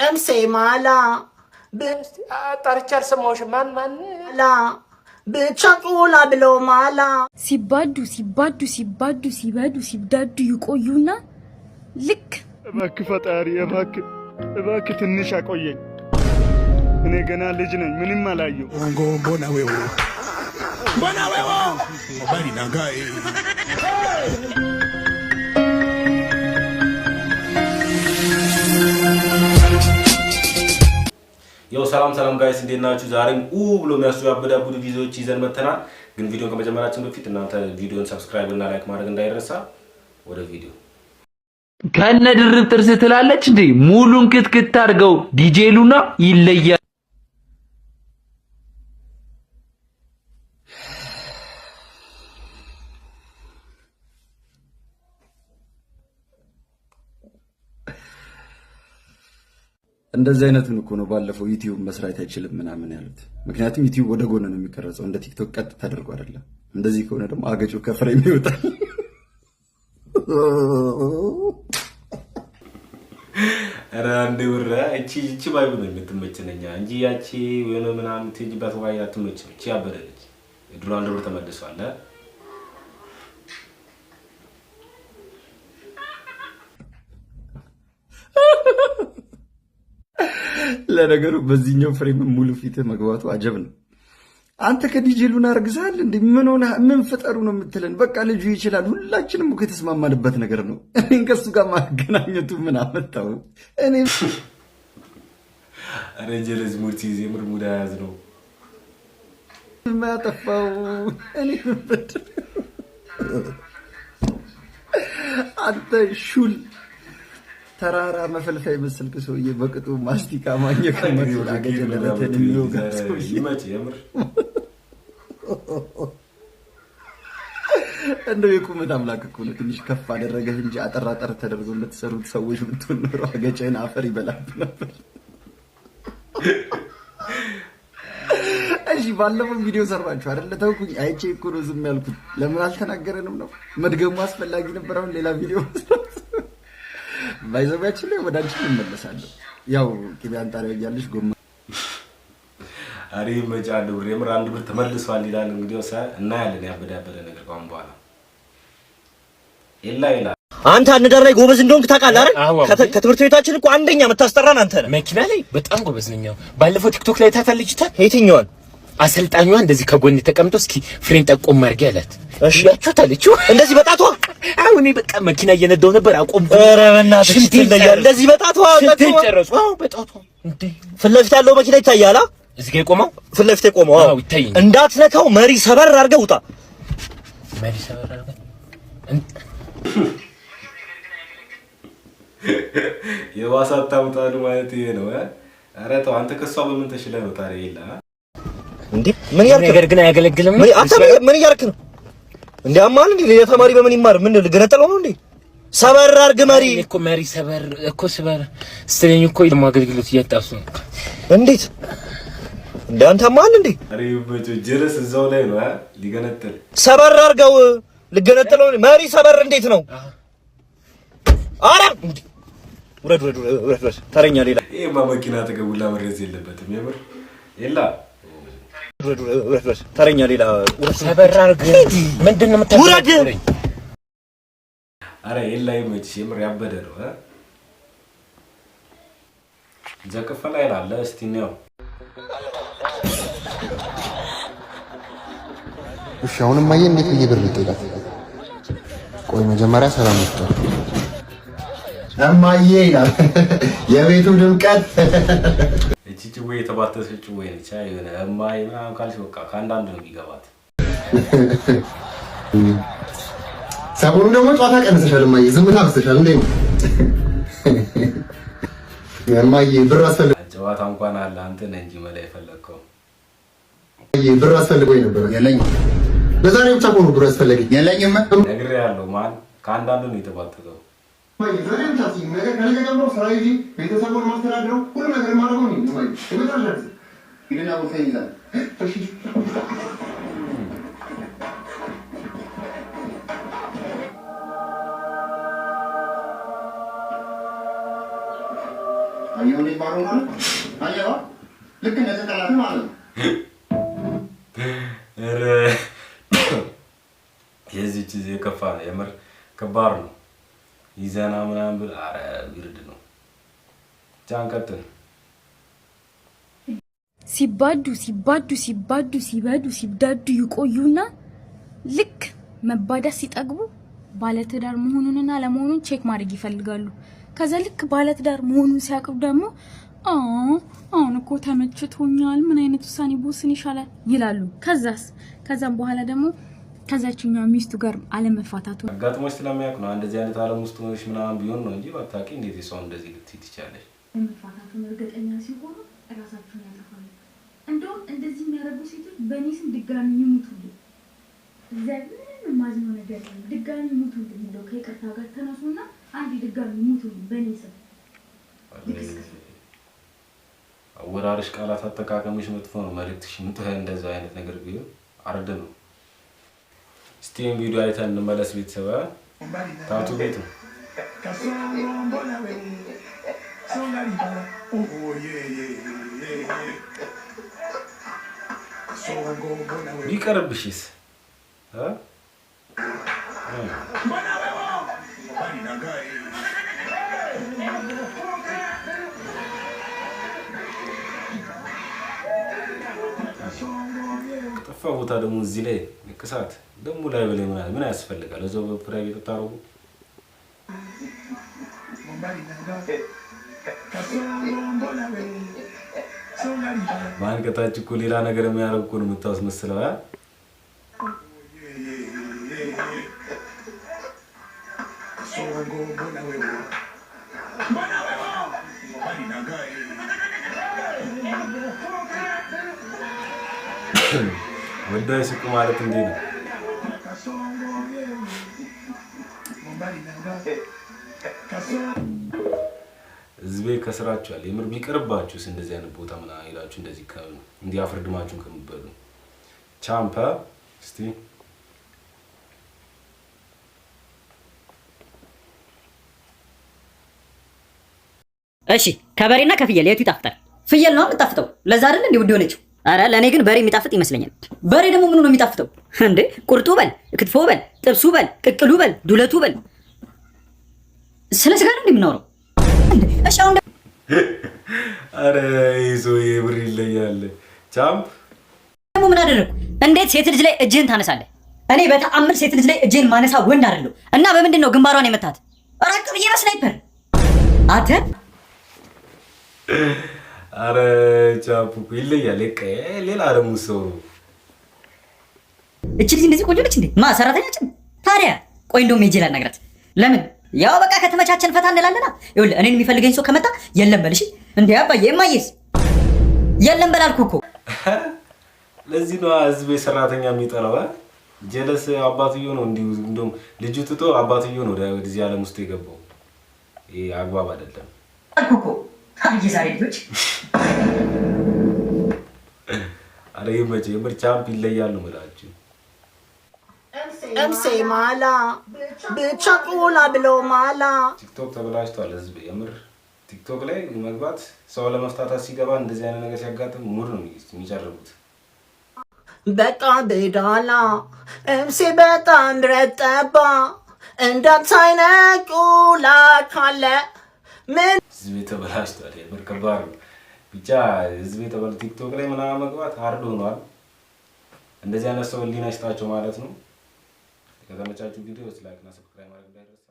እምሴ ማላ ጠርቼ አልሰማሁሽም። ማን ብቻ ቁላ ብሎ ማላ ሲባዱ ሲብዳዱ ይቆዩና ልክ እባክህ ፈጣሪ እባክህ ትንሽ አቆየኝ። እኔ ገና ልጅ ነኝ፣ ምንም አላየሁ። Bona wewe Obari nangai Yo ሰላም ጋይስ እንዴት ናችሁ? ዛሬም ብሎ የሚያስያብዳብዱ ቪዲዮዎች ይዘን መተናል። ግን ቪዲዮን ከመጀመራችን በፊት እናንተ ቪዲዮን ሰብስክራይብ እና ላይክ ማድረግ እንዳይረሳ። ወደ ቪዲዮ ከነ ድርብ ጥርስ ትላለች እንዴ ሙሉን ክትክት አድርገው ዲጄ ሉና ይለያል። እንደዚህ አይነቱን እኮ ነው ባለፈው ዩቲዩብ መስራት አይችልም ምናምን ያሉት። ምክንያቱም ዩቲዩብ ወደ ጎን ነው የሚቀርጸው እንደ ቲክቶክ ቀጥ ተደርጎ አይደለም። እንደዚህ ከሆነ ደግሞ አገጩ ከፍሬም ይወጣል። አረ አንዴ ወራ እቺ ባይቡ ነው የምትመቸነኛ እንጂ ያቺ ወይነ ምናምን ትጅባት ዋይ አትመችም። እቺ አበደለች ድሮ አንድ ብር ተመልሷል። ለነገሩ በዚህኛው ፍሬም ሙሉ ፊት መግባቱ አጀብ ነው። አንተ ከዲጄ ሉና አርግዛል እንዴ? ምን ፍጠሩ ነው የምትለን? በቃ ልጁ ይችላል። ሁላችንም እኮ የተስማማንበት ነገር ነው። እኔን ከሱ ጋር ማገናኘቱ ምን አመጣው? እኔ አረጀለዝ ሙርቲ ዘምር ሙዳ ያዝ ነው ማጠፋው እኔ አንተ ሹል ተራራ መፈልፈይ መስልክ ሰውዬ በቅጡ ማስቲካ ማኘክ ነው አገጀለለተን ነው ጋር ይመጭ የምር እንደው የቁመት አምላክ እኮ ነው። ትንሽ ከፍ አደረገህ እንጂ አጠራጠር ተደርጎ ለተሰሩት ሰዎች ብትሆን ኖሮ አገጨን አፈር ይበላብ ነበር። እሺ ባለፈው ቪዲዮ ሰራችሁ አይደል? ተውኩኝ አይቼ እኮ ነው ዝም ያልኩት። ለምን አልተናገረንም ነው? መድገሙ አስፈላጊ ነበር። አሁን ሌላ ቪዲዮ ባይዘባችን ላይ ወዳችን እንመለሳለን። ያው ቅቤ አንጣሪያ ያያልሽ ጎማ አሪ መጫሉ የምር አንድ ብር ተመልሷል ይላል። እንግዲህ እና ያለን ያበዳበለ ነገር ቆም በኋላ ኢላ አንተ አንደር ላይ ጎበዝ እንደሆንክ ታውቃለህ አይደል? ከትምህርት ቤታችን እኮ አንደኛ መታስጠራን አንተ ነህ። መኪና ላይ በጣም ጎበዝ ነኝ። ባለፈው ቲክቶክ ላይ ታታልጅታ የትኛዋን አሰልጣኟ እንደዚህ ከጎን ተቀምጦ እስኪ ፍሬን ጠቆም አድርጊ አላት። እሺ ያቹታለችው እንደዚህ በጣቷ አሁን በቃ መኪና እየነዳው ነበር አቆም። ኧረ በእናትህ ትለያለህ። እንደዚህ በጣቷ ተጨረሱ። በጣቷ እንዴ ፊት ለፊት ያለው መኪና ይታያል። እዚህ ጋር ቆመው ፊት ለፊት ቆመው ይታየኝ። እንዳትነካው መሪ ሰበር አድርገህ ውጣ። መሪ ሰበር አድርገህ የዋሳታ ውጣሉ ማለት ይሄ ነው። ኧረ ተው አንተ ከሷ በምን ተሽለህ ነው ታዲያ? ይላ እንዴ ምን ያርክ ነገር ግን አያገለግልም። ምን ያርክ ነው እንዴ? አማል እንዴ ለተማሪ በምን ይማር? ምን ልገነጠለው ነው እንዴ? ሰበር አድርገህ መሪ እኮ መሪ ሰበር እኮ ሰበር ስለኝ እኮ የማገልግሎት እያጣሱ ነው። እንዴት እንዴ አንተ አማል እንዴ? አሬ ወጆ ጀረስ እዛው ላይ ነው ሊገነጠል ሰበር አድርገው ልገነጠለው መሪ ሰበር እንዴት ነው? አረ ውረድ ተረኛ ሌላ ይሄማ መኪና ተገቡላ መረዝ የለበትም የምር ይላ ውረድ ተረኛ ሌላ ሰበር አድርገህ ምንድነው የምታደርገው? አረ ይላ ይመችሽ የምር ያበደ ነው ዘከፈላ ይላል። እስቲ ነው እሺ አሁንም ማየ እንዴት ይብር ይጥላል? ቆይ መጀመሪያ ሰላም ነው እማዬ ይላል የቤቱ ድምቀት። እቺ ጭዌ የተባተሰች ጭዌ ነች። አይሆነ እማዬ ምናምን ካልሽ በቃ ከአንዳንድ ነው የሚገባት። ሰሞኑን ደግሞ ጨዋታ ቀንሰሻል እማዬ፣ ዝምታ አብዝተሻል። እንዴ እማዬ ብር አስፈልግ ጨዋታ እንኳን አለ አንተ ነህ እንጂ መላ የፈለከው እማዬ ብር አስፈልጎኝ ነበር የለኝም። ለዛሬ ብቻ እኮ ነው ብር አስፈልገኝ የለኝም ነግሬሃለሁ። ማን ከአንዳንዱ ነው የተባተከው? ዛሬም ታሲ ነገር ከነገ ጀምሮ ስራ ይዤ ቤተሰቡን ማስተዳድረው ሁሉ ነገር ማድረግ ነው። ይመጣል ይልና ቦታ ይላል። እሺ አየሁ ነው ባሮን ነው አየዋ ልክ እንደተቀላቀለ ማለት ነው የዚህ ጊዜ ከፋ የምር ከባድ ነው ይዘና ምናምን ብለ አረ ይርድ ነው ጃንቀጥን ሲባዱ ሲብዳዱ ይቆዩና ልክ መባዳት ሲጠግቡ ባለትዳር መሆኑንና ለመሆኑን ቼክ ማድረግ ይፈልጋሉ። ከዛ ልክ ባለትዳር መሆኑን ሲያቅቡ ደግሞ አሁን እኮ ተመችቶኛል ምን አይነት ውሳኔ ቦስን ይሻላል ይላሉ። ከዛም በኋላ ደግሞ ከዛችኛው ሚስቱ ጋር አለመፋታቱ አጋጥሞሽ ስለሚያውቅ ነው እንደዚህ አይነት ዓለም ውስጥ ሆነሽ ምናምን ቢሆን ነው እንጂ ባታውቂ እንዴት ሰው እንደዚህ ልትይት ይቻላል? መፋታቱን እርግጠኛ ሲሆኑ ራሳቸውን ያጠፋሉ። እንደውም እንደዚህ የሚያደርጉ ሴቶች በእኔ ስም ድጋሚ ይሙቱልኝ እግዚአብሔርን ማዝነው ነገር ነው። ድጋሚ ይሙቱልኝ እንደው ከይቅርታ ጋር ተነሱና አንድ ድጋሚ ይሙቱልኝ በእኔ ስም። አወራርሽ ቃላት አጠቃቀምሽ መጥፎ ነው። መልእክትሽ እንደዛ አይነት ነገር ቢሆን አረደ ነው። ስቲም ቪዲዮ አይተን እንመለስ። ቤተሰብ ታቱ ቤት ነው ቢቀርብሽስ ጠፋ ቦታ ደግሞ እዚህ ላይ ንቅሳት ደግሞ ላይ በላይ ምን ያስፈልጋል? እዛው በፕራይቬት ተጣረው ማንቀታች እኮ ሌላ ነገር የሚያረግ እኮ ነው የምታስመስለው። ወዳይ ሲቁ ማለት እንዴ ነው? ህዝቤ ከስራችኋል የምር ቢቀርባችሁስ እንደዚህ አይነት ቦታ ምና ይላችሁ እንደዚህ እንዲያፍርድማችሁን ከምትበሉ ቻምፓ እስቲ እሺ ከበሬና ከፍየል የቱ ይጣፍጣል? ፍየል ነው የምጣፍጠው። ለዛ አይደል እንዴ ውድ ሆነችው? አረ ለኔ ግን በሬ የሚጣፍጥ ይመስለኛል። በሬ ደግሞ ምኑ ነው የሚጣፍጠው እንዴ? ቁርጡ በል፣ ክትፎ በል፣ ጥብሱ በል፣ ቅቅሉ በል፣ ዱለቱ በል። ስለ ስጋ ነው እንደምናወራው እንዴ? እሺ አሁን አረ ይዞ የብር ይለያል። ቻምፕ ደግሞ ምን አደረኩ? እንዴት ሴት ልጅ ላይ እጅህን ታነሳለህ? እኔ በተአምር ሴት ልጅ ላይ እጄን ማነሳ ወንድ አይደለሁ። እና በምንድን ነው ግንባሯን የመታት? ራቅ ብዬ በስናይፐር አተ አረ ቻምፕ ይለያል። ሌላ ደግሞ ሰው እቺ ልጅ እንደዚህ ቆንጆ ነች እንዴ? ማ ሰራተኛችን? ታዲያ ቆይ እንደውም ሄጄ ላናግራት። ለምን ያው በቃ ከተመቻቸን ፈታ እንላለና። ይኸውልህ እኔን የሚፈልገኝ ሰው ከመጣ የለም በል። እሺ እንዴ አባዬ እማዬስ የለም በል አልኩህ እኮ። ለዚህ ነው ህዝብ ሰራተኛ የሚጠላው። ጀለስ አባትየው ነው እንዲሁ እንደውም ልጁ ትቶ አባትየው ነው ወደዚህ ዓለም ውስጥ የገባው። ይሄ አግባብ አይደለም አልኩህ እኮ። አይ ዛሬ ልጆች አረ ይመጭ የምር ቻምፕ ይለያል ነው ማለት እምሴ ማላ ብቻ ቁላ ብሎ ማላ ቲክቶክ ተበላሽቷል። ህዝብ የምር ቲክቶክ ላይ መግባት ሰው ለመፍታታት ሲገባ እንደዚህ አይነት ነገር ሲያጋጥም ሙድ ነው የሚጨርቡት። በቃ በዳላ እምሴ በጣም ረጠባ እንዳታይነቁላ ካለ ምን ህዝብ ተበላሽቷል። የምር ከባድ ነው። ብቻ ህዝብ ተበላሽ ቲክቶክ ላይ ምናምን መግባት አርዶ ሆኗል። እንደዚህ አይነት ሰው ሊና ይስጣቸው ማለት ነው። ከተመቻችሁ ቪዲዮ ላይክ እና ሰብስክራይብ ማድረግ እንዳይረሳ።